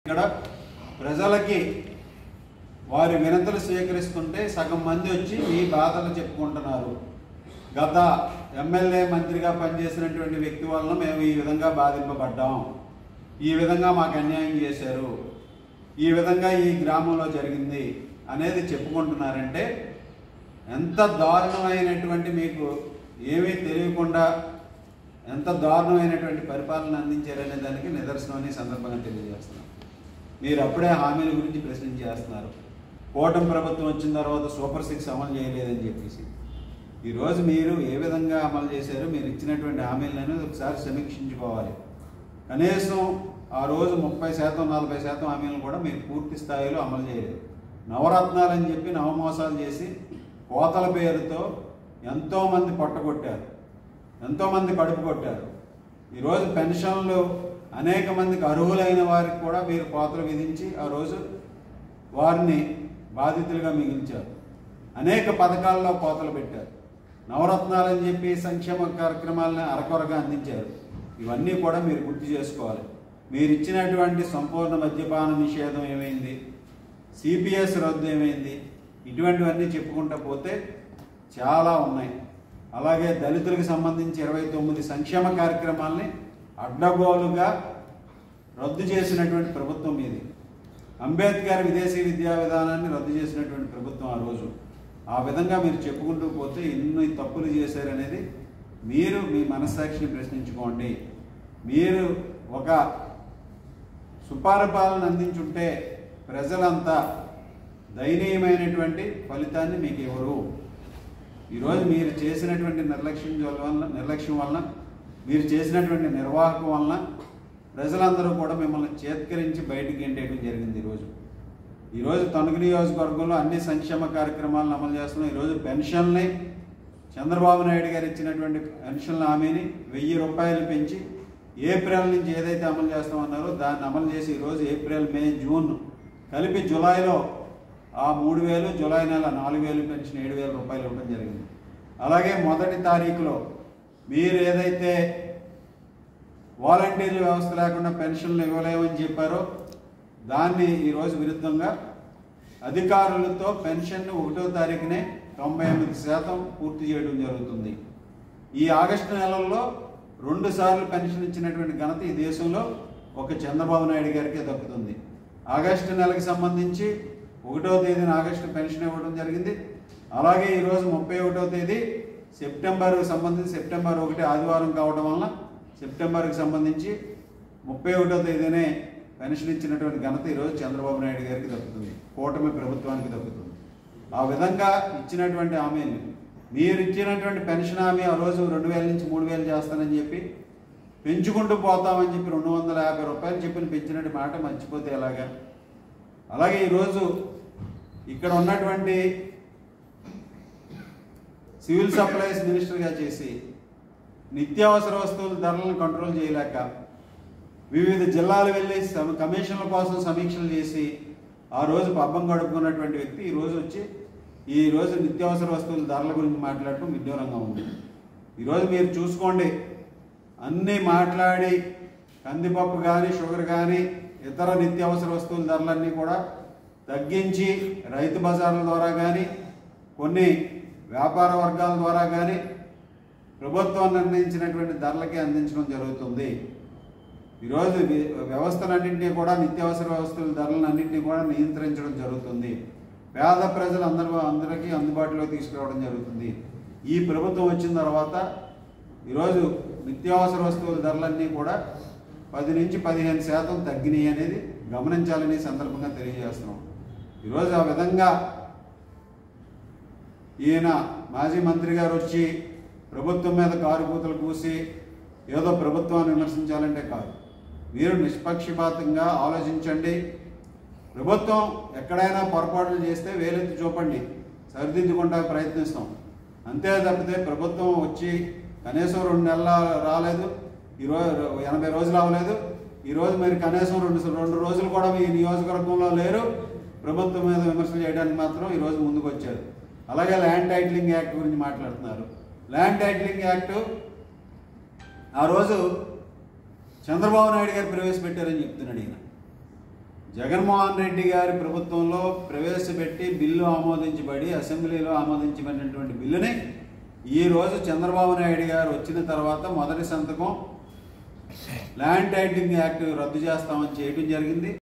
ఇక్కడ ప్రజలకి వారి వినతులు స్వీకరిస్తుంటే సగం మంది వచ్చి ఈ బాధలు చెప్పుకుంటున్నారు. గత ఎమ్మెల్యే మంత్రిగా పనిచేసినటువంటి వ్యక్తి వలన మేము ఈ విధంగా బాధింపబడ్డాం, ఈ విధంగా మాకు అన్యాయం చేశారు, ఈ విధంగా ఈ గ్రామంలో జరిగింది అనేది చెప్పుకుంటున్నారంటే ఎంత దారుణమైనటువంటి, మీకు ఏమీ తెలియకుండా ఎంత దారుణమైనటువంటి పరిపాలన అందించారనే దానికి నిదర్శనం సందర్భంగా తెలియజేస్తున్నాం. మీరు అప్పుడే హామీల గురించి ప్రశ్నించేస్తున్నారు. కూటమి ప్రభుత్వం వచ్చిన తర్వాత సూపర్ 6 అమలు చేయలేదని చెప్పేసి ఈరోజు మీరు ఏ విధంగా అమలు చేశారో మీరు ఇచ్చినటువంటి హామీలను ఒకసారి సమీక్షించుకోవాలి. కనీసం ఆ రోజు 30% 40% హామీలను కూడా మీరు పూర్తి స్థాయిలో అమలు చేయలేదు. నవరత్నాలని చెప్పి నవమోసాలు చేసి కోతల పేరుతో ఎంతోమంది పొట్టగొట్టారు, ఎంతోమంది కడుపు కొట్టారు. ఈరోజు పెన్షన్లు అనేక మందికి అర్హులైన వారికి కూడా మీరు కోతలు విధించి ఆ రోజు వారిని బాధితులుగా మిగిల్చారు. అనేక పథకాల్లో కోతలు పెట్టారు. నవరత్నాలని చెప్పి సంక్షేమ కార్యక్రమాలను అరకొరగా అందించారు. ఇవన్నీ కూడా మీరు గుర్తు చేసుకోవాలి. మీరు ఇచ్చినటువంటి సంపూర్ణ మద్యపాన నిషేధం ఏమైంది, సిపిఎస్ రద్దు ఏమైంది, ఇటువంటివన్నీ చెప్పుకుంటూ పోతే చాలా ఉన్నాయి. అలాగే దళితులకు సంబంధించి 29 సంక్షేమ కార్యక్రమాలని అడ్డగోలుగా రద్దు చేసినటువంటి ప్రభుత్వం ఇది. అంబేద్కర్ విదేశీ విద్యా విధానాన్ని రద్దు చేసినటువంటి ప్రభుత్వం ఆ రోజు. ఆ విధంగా మీరు చెప్పుకుంటూ పోతే ఎన్ని తప్పులు చేశారనేది మీరు మీ మనస్సాక్షిని ప్రశ్నించుకోండి. మీరు ఒక సుపరిపాలన అందించుంటే ప్రజలంతా దయనీయమైనటువంటి ఫలితాన్ని మీకు ఇవ్వరు. ఈరోజు మీరు చేసినటువంటి నిర్లక్ష్యం వలన మీరు చేసినటువంటి నిర్వాహకం వలన ప్రజలందరూ కూడా మిమ్మల్ని చేత్కరించి బయటికి గెంటేయడం జరిగింది. ఈరోజు తణుకు నియోజకవర్గంలో అన్ని సంక్షేమ కార్యక్రమాలను అమలు చేస్తున్నాం. ఈరోజు పెన్షన్ని చంద్రబాబు నాయుడు గారు ఇచ్చినటువంటి పెన్షన్ల హామీని 1000 రూపాయలు పెంచి ఏప్రిల్ నుంచి ఏదైతే అమలు చేస్తామన్నారో దాన్ని అమలు చేసి ఈరోజు ఏప్రిల్, మే, జూన్ కలిపి జూలైలో ఆ 3000, జూలై నెల 4000 పెన్షన్ 7000 రూపాయలు ఇవ్వడం జరిగింది. అలాగే మొదటి తారీఖులో మీరు ఏదైతే వాలంటీర్ల వ్యవస్థ లేకుండా పెన్షన్లు ఇవ్వలేమని చెప్పారో దాన్ని ఈరోజు విరుద్ధంగా అధికారులతో పెన్షన్ను 1వ తారీఖునే 98% పూర్తి చేయడం జరుగుతుంది. ఈ ఆగస్టు నెలల్లో 2 సార్లు పెన్షన్ ఇచ్చినటువంటి ఘనత ఈ దేశంలో ఒక చంద్రబాబు నాయుడు గారికే దక్కుతుంది. ఆగస్టు నెలకు సంబంధించి 1వ తేదీన ఆగస్టు పెన్షన్ ఇవ్వడం జరిగింది. అలాగే ఈరోజు 31వ తేదీ సెప్టెంబర్కి సంబంధించి సెప్టెంబర్ 1 ఆదివారం కావడం వలన సెప్టెంబర్కి సంబంధించి 31వ తేదీనే పెన్షన్ ఇచ్చినటువంటి ఘనత ఈరోజు చంద్రబాబు నాయుడు గారికి దక్కుతుంది, కూటమి ప్రభుత్వానికి దక్కుతుంది. ఆ విధంగా ఇచ్చినటువంటి హామీని మీరు ఇచ్చినటువంటి పెన్షన్ హామీ ఆ రోజు 2000 నుంచి 3000 చేస్తానని చెప్పి పెంచుకుంటూ పోతామని చెప్పి 250 రూపాయలు చెప్పిన పెంచినటువంటి మాట మర్చిపోతే ఎలాగా? అలాగే ఈరోజు ఇక్కడ ఉన్నటువంటి సివిల్ సప్లైస్ మినిస్టర్గా చేసి నిత్యావసర వస్తువుల ధరలను కంట్రోల్ చేయలేక వివిధ జిల్లాలు వెళ్ళి కమిషన్ల కోసం సమీక్షలు చేసి ఆ రోజు పబ్బం గడుపుకున్నటువంటి వ్యక్తి ఈరోజు నిత్యావసర వస్తువుల ధరల గురించి మాట్లాడటం విడ్డూరంగా ఉంది. ఈరోజు మీరు చూసుకోండి, అన్నీ మాట్లాడి కందిపప్పు కానీ షుగర్ కానీ ఇతర నిత్యావసర వస్తువుల ధరలన్నీ కూడా తగ్గించి రైతు బజార్ల ద్వారా కానీ కొన్ని వ్యాపార వర్గాల ద్వారా కానీ ప్రభుత్వం నిర్ణయించినటువంటి ధరలకి అందించడం జరుగుతుంది. ఈరోజు వ్యవస్థలన్నింటినీ కూడా నిత్యావసర వ్యవస్థల ధరలన్నింటినీ కూడా నియంత్రించడం జరుగుతుంది. పేద అందరికీ అందుబాటులో తీసుకురావడం జరుగుతుంది. ఈ ప్రభుత్వం వచ్చిన తర్వాత ఈరోజు నిత్యావసర వస్తువుల ధరలన్నీ కూడా 10 నుంచి 15% తగ్గినాయి అనేది గమనించాలని సందర్భంగా తెలియజేస్తున్నాం. ఈరోజు ఆ విధంగా ఈయన మాజీ మంత్రి గారు వచ్చి ప్రభుత్వం మీద కారుకూతలు కూసి ఏదో ప్రభుత్వాన్ని విమర్శించాలంటే కాదు, మీరు నిష్పక్షపాతంగా ఆలోచించండి. ప్రభుత్వం ఎక్కడైనా పొరపాట్లు చేస్తే వేలెత్తి చూపండి, సరిదిద్దుకుంటా ప్రయత్నిస్తాం. అంతే తప్పితే ప్రభుత్వం వచ్చి కనీసం 2 నెలలు రాలేదు, ఈరోజు 80 రోజులు అవ్వలేదు, ఈరోజు మీరు కనీసం 2 రోజులు కూడా మీ నియోజకవర్గంలో లేరు, ప్రభుత్వం మీద విమర్శలు చేయడానికి మాత్రం ఈరోజు ముందుకు వచ్చారు. అలాగే ల్యాండ్ టైటిలింగ్ యాక్ట్ గురించి మాట్లాడుతున్నారు. ల్యాండ్ టైటిలింగ్ యాక్ట్ ఆ రోజు చంద్రబాబు నాయుడు గారు ప్రవేశపెట్టారని చెప్తున్నాడు ఈయన. జగన్మోహన్ రెడ్డి గారి ప్రభుత్వంలో ప్రవేశపెట్టి బిల్లు ఆమోదించబడి అసెంబ్లీలో ఆమోదించబడినటువంటి బిల్లుని ఈరోజు చంద్రబాబు నాయుడు గారు వచ్చిన తర్వాత మొదటి సంతకం ల్యాండ్ టైటిలింగ్ యాక్ట్ రద్దు చేస్తామని చేయడం జరిగింది.